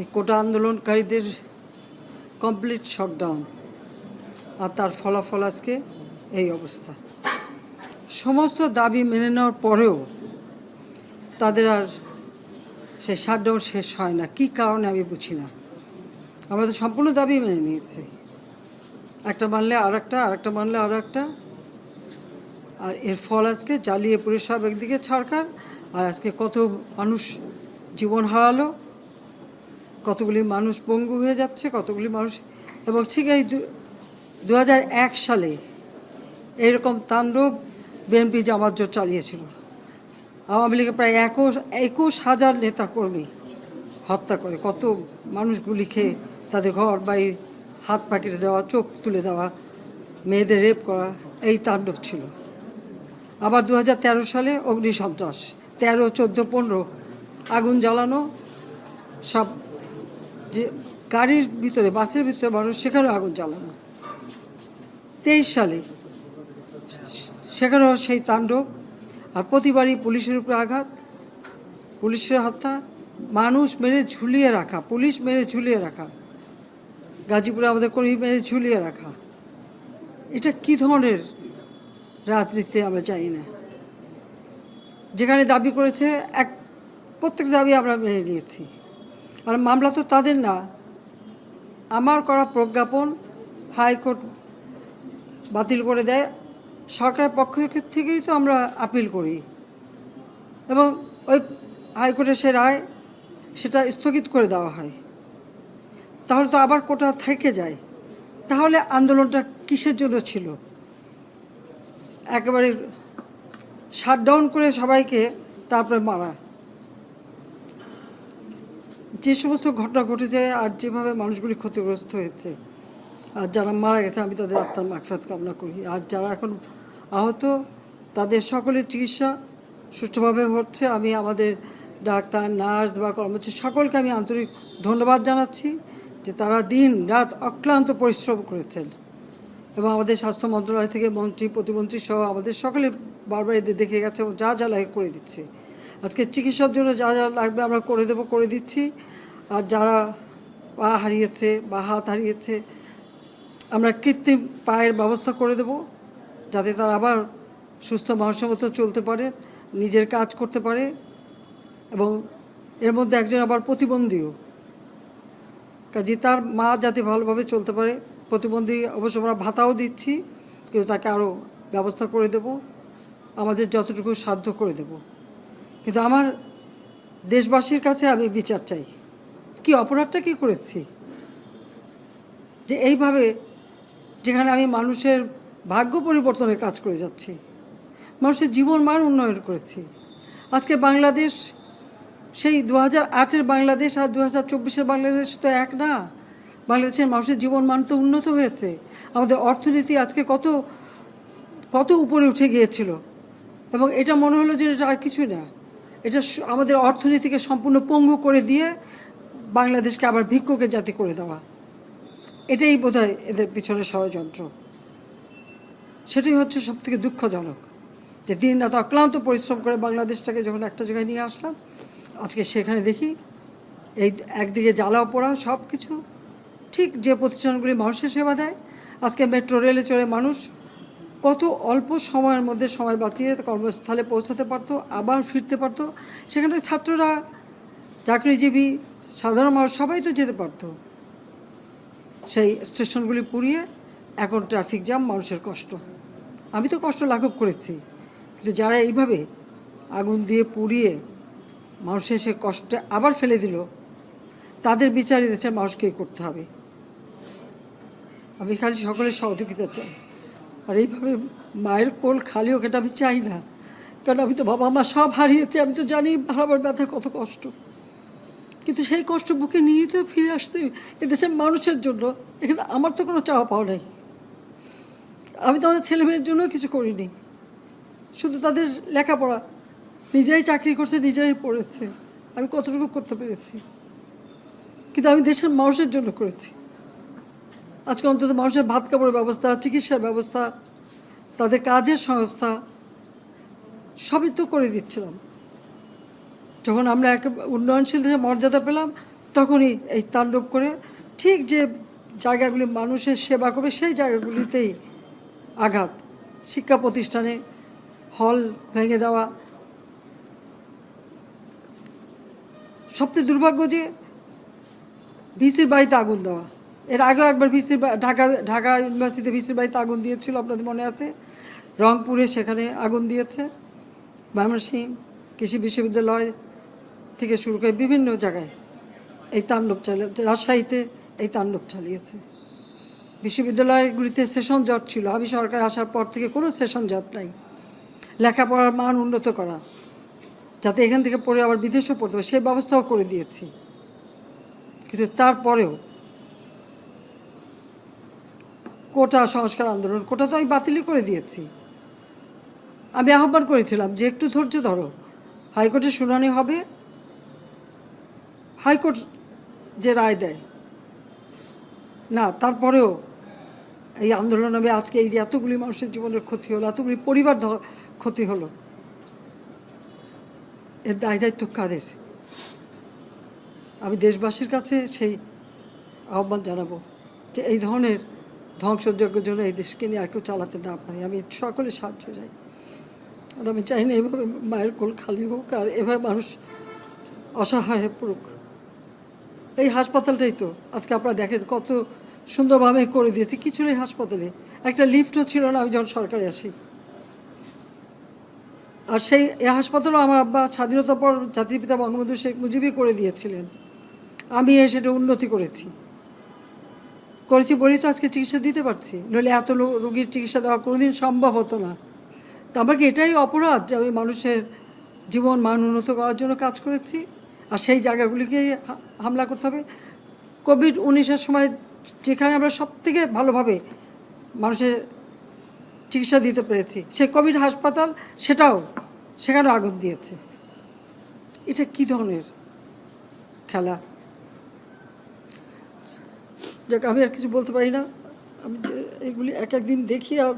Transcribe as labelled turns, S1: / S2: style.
S1: এই কোটা আন্দোলনকারীদের complete shutdown, আর তার ফলাফল আজকে এই অবস্থা। সমস্ত দাবি মেনে নেওয়ার পরেও তাদের আর সে শাটডাউন শেষ হয় না। কী কারণে আমি বুঝি না। আমরা তো সম্পূর্ণ দাবি মেনে নিয়েছি, একটা মানলে আর একটা, আরেকটা মানলে আর একটা, আর এর ফল আজকে জ্বালিয়ে পুড়ে সব একদিকে সরকার, আর আজকে কত মানুষ জীবন হারালো, কতগুলি মানুষ পঙ্গু হয়ে যাচ্ছে, কতগুলি মানুষ। এবং ঠিক এই 2001 সালে এরকম তাণ্ডব বিএনপি জামাত জোট চালিয়েছিল। আওয়ামী লীগের প্রায় 21,000 নেতাকর্মী হত্যা করে, কত মানুষগুলি খেয়ে তাদের ঘর বাড়ি হাত পা কেটে দেওয়া, চোখ তুলে দেওয়া, মেয়েদের রেপ করা, এই তাণ্ডব ছিল। আবার 2013 সালে অগ্নিসন্ত্রাস, 13, 14, 15 আগুন জ্বালানো, সব যে গাড়ির ভিতরে, বাসের ভিতরে মানুষ, সেখানেও আগুন জ্বালানো। 23 সালে সেখানেও সেই তাণ্ডব, আর প্রতিবারই পুলিশের উপরে আঘাত, পুলিশের হত্যা, মানুষ মেরে ঝুলিয়ে রাখা, পুলিশ মেরে ঝুলিয়ে রাখা, গাজীপুরে আমাদের কর্মী মেরে ঝুলিয়ে রাখা। এটা কি ধরনের রাজনীতি আমরা চাই না। যেখানে দাবি করেছে প্রত্যেক দাবি আমরা মেনে নিয়েছি, আর মামলা তো তাদের না, আমার করা প্রজ্ঞাপন হাইকোর্ট বাতিল করে দেয়, সরকারের পক্ষ থেকেই তো আমরা আপিল করি, এবং ওই হাইকোর্টের সে রায় সেটা স্থগিত করে দেওয়া হয়। তাহলে তো আবার কোটা থেকে যায়। তাহলে আন্দোলনটা কিসের জন্য ছিল? একেবারে শাটডাউন করে সবাইকে তারপরে মারা। যে সমস্ত ঘটনা ঘটেছে আর যেভাবে মানুষগুলি ক্ষতিগ্রস্ত হয়েছে, আর যারা মারা গেছে আমি তাদের আত্মার মাগফিরাত কামনা করি। আর যারা এখন আহত তাদের সকলের চিকিৎসা সুষ্ঠুভাবে হচ্ছে। আমি আমাদের ডাক্তার, নার্স বা কর্মচারী সকলকে আমি আন্তরিক ধন্যবাদ জানাচ্ছি যে তারা দিন রাত অক্লান্ত পরিশ্রম করেছেন, এবং আমাদের স্বাস্থ্য মন্ত্রণালয় থেকে মন্ত্রী, প্রতিমন্ত্রী সহ আমাদের সকলে বারবার এদের দেখে গেছে এবং যা যা লাগে করে দিচ্ছে। আজকে চিকিৎসার জন্য যা যা লাগবে আমরা করে দিচ্ছি। আর যারা পা হারিয়েছে বা হাত হারিয়েছে, আমরা কৃত্রিম পায়ের ব্যবস্থা করে দেব, যাতে তারা আবার সুস্থ মানুষের মতো চলতে পারে, নিজের কাজ করতে পারে। এবং এর মধ্যে একজন আবার প্রতিবন্ধীও, কাজে তার মা যাতে ভালোভাবে চলতে পারে। প্রতিবন্ধী অবশ্য আমরা ভাতাও দিচ্ছি, কিন্তু তাকে আরও ব্যবস্থা করে দেব, আমাদের যতটুকু সাধ্য করে দেব। কিন্তু আমার দেশবাসীর কাছে আমি বিচার চাই, কি অপরাধটা কি করেছি যে এইভাবে, যেখানে আমি মানুষের ভাগ্য পরিবর্তনের কাজ করে যাচ্ছি, মানুষের জীবন মান উন্নয়ন করেছি। আজকে বাংলাদেশ সেই 2008-এর বাংলাদেশ আর 2024-এর বাংলাদেশ তো এক না। বাংলাদেশের মানুষের জীবন মান তো উন্নত হয়েছে। আমাদের অর্থনীতি আজকে কত কত উপরে উঠে গিয়েছিল, এবং এটা মনে হলো যে এটা আর কিছুই না। এটা আমাদের অর্থনীতিকে সম্পূর্ণ পঙ্গু করে দিয়ে বাংলাদেশকে আবার ভিক্ষুকের জাতি করে দেওয়া, এটাই বোধহয় এদের পিছনে ষড়যন্ত্র। সেটাই হচ্ছে সবথেকে দুঃখজনক, যে দিন রাত অক্লান্ত পরিশ্রম করে বাংলাদেশটাকে যখন একটা জায়গায় নিয়ে আসলাম, আজকে সেখানে দেখি এই একদিকে জ্বালা পোড়া সব কিছু। ঠিক যে প্রতিষ্ঠানগুলি মানুষের সেবা দেয়, আজকে মেট্রো রেলে চড়ে মানুষ কত অল্প সময়ের মধ্যে সময় বাঁচিয়ে কর্মস্থলে পৌঁছাতে পারতো, আবার ফিরতে পারতো। সেখানে ছাত্ররা, চাকরিজীবী, সাধারণ মানুষ সবাই তো যেতে পারতো। সেই স্টেশনগুলি পুড়িয়ে এখন ট্রাফিক জ্যাম, মানুষের কষ্ট। আমি তো কষ্ট লাঘব করেছি, কিন্তু যারা এইভাবে আগুন দিয়ে পুড়িয়ে মানুষের সে কষ্টে আবার ফেলে দিল, তাদের বিচার দেশের মানুষকেই করতে হবে। আমি খালি সকলের সহযোগিতা চাই। আর এইভাবে মায়ের কোল খালি হোক এটা আমি চাই না, কারণ আমি তো বাবা মা সব হারিয়েছি। আমি তো জানি হারাবার ব্যথা কত কষ্ট, কিন্তু সেই কষ্ট বুকে নিয়েই তো ফিরে আসতে এদেশের মানুষের জন্য। এখানে আমার তো কোনো চাওয়া পাওয়া নাই। আমি তো আমাদের ছেলে মেয়ের জন্য কিছু করিনি, শুধু তাদের লেখাপড়া, নিজেরাই চাকরি করছে, নিজেরাই পড়েছে। আমি কতটুকু করতে পেরেছি, কিন্তু আমি দেশের মানুষের জন্য করেছি। আজকে অন্তত মানুষের ভাত কাপড়ের ব্যবস্থা, চিকিৎসার ব্যবস্থা, তাদের কাজের সংস্থা সবই তো করে দিচ্ছিলাম। যখন আমরা এক উন্নয়নশীল দেশে মর্যাদা পেলাম, তখনই এই তাণ্ডব করে ঠিক যে জায়গাগুলি মানুষের সেবা করবে সেই জায়গাগুলিতেই আঘাত, শিক্ষা প্রতিষ্ঠানে হল ভেঙে দেওয়া। সবচেয়ে দুর্ভাগ্য যে ভিসির বাড়িতে আগুন দেওয়া। এর আগেও একবার ঢাকা ইউনিভার্সিটিতে ভিসির বাড়িতে আগুন দিয়েছিল, আপনাদের মনে আছে। রংপুরে সেখানে আগুন দিয়েছে, ময়মনসিংহ কৃষি বিশ্ববিদ্যালয় থেকে শুরু করে বিভিন্ন জায়গায় এই তাণ্ডব চালিয়েছে। রাজশাহীতে এই তাণ্ডব চালিয়েছে। বিশ্ববিদ্যালয়গুলিতে সেশন জট ছিল, আমি সরকার আসার পর থেকে কোনো সেশন জট নাই। লেখাপড়ার মান উন্নত করা, যাতে এখান থেকে পড়ে আবার বিদেশেও পড়তে হবে, সেই ব্যবস্থাও করে দিয়েছি। কিন্তু তারপরেও কোটা সংস্কার আন্দোলন, কোটা তো আমি বাতিলই করে দিয়েছি। আমি আহ্বান করেছিলাম যে একটু ধৈর্য ধরো, হাইকোর্টের শুনানি হবে, হাইকোর্ট যে রায় দেয় না, তারপরেও এই আন্দোলন হবে। আজকে এই যে এতগুলি মানুষের জীবনের ক্ষতি হলো, এতগুলি পরিবার ক্ষতি হলো, এর দায় দায়িত্ব কাদের? আমি দেশবাসীর কাছে সেই আহ্বান জানাবো যে এই ধরনের ধ্বংসযজ্ঞের জন্য এই দেশকে নিয়ে আর কেউ চালাতে না পারে। আমি সকলে সাহায্য চাই, আর আমি চাই না এভাবে মায়ের কোল খালি হোক আর এভাবে মানুষ অসহায় হয়ে পড়ুক। এই হাসপাতালটাই তো আজকে আপনারা দেখেন কত সুন্দরভাবে করে দিয়েছি। কিছু নেই হাসপাতালে, একটা লিফটও ছিল না আমি যখন সরকারে আসি। আর সেই হাসপাতালও আমার আব্বা স্বাধীনতার পর জাতির পিতা বঙ্গবন্ধু শেখ মুজিবই করে দিয়েছিলেন। আমি সেটা উন্নতি করেছি বলেই তো আজকে চিকিৎসা দিতে পারছি, নইলে এত রোগীর চিকিৎসা দেওয়া কোনোদিন সম্ভব হতো না। তো আমার কি এটাই অপরাধ যে আমি মানুষের জীবন মান উন্নত করার জন্য কাজ করেছি, আর সেই জায়গাগুলিকে হামলা করতে হবে? কোভিড-19-এর সময় যেখানে আমরা সব থেকে ভালোভাবে মানুষের চিকিৎসা দিতে পেরেছি, সেই কোভিড হাসপাতাল সেখানেও আগুন দিয়েছে। এটা কি ধরনের খেলা? যাক, আমি আর কিছু বলতে পারি না। আমি যে এগুলি এক একদিন দেখি আর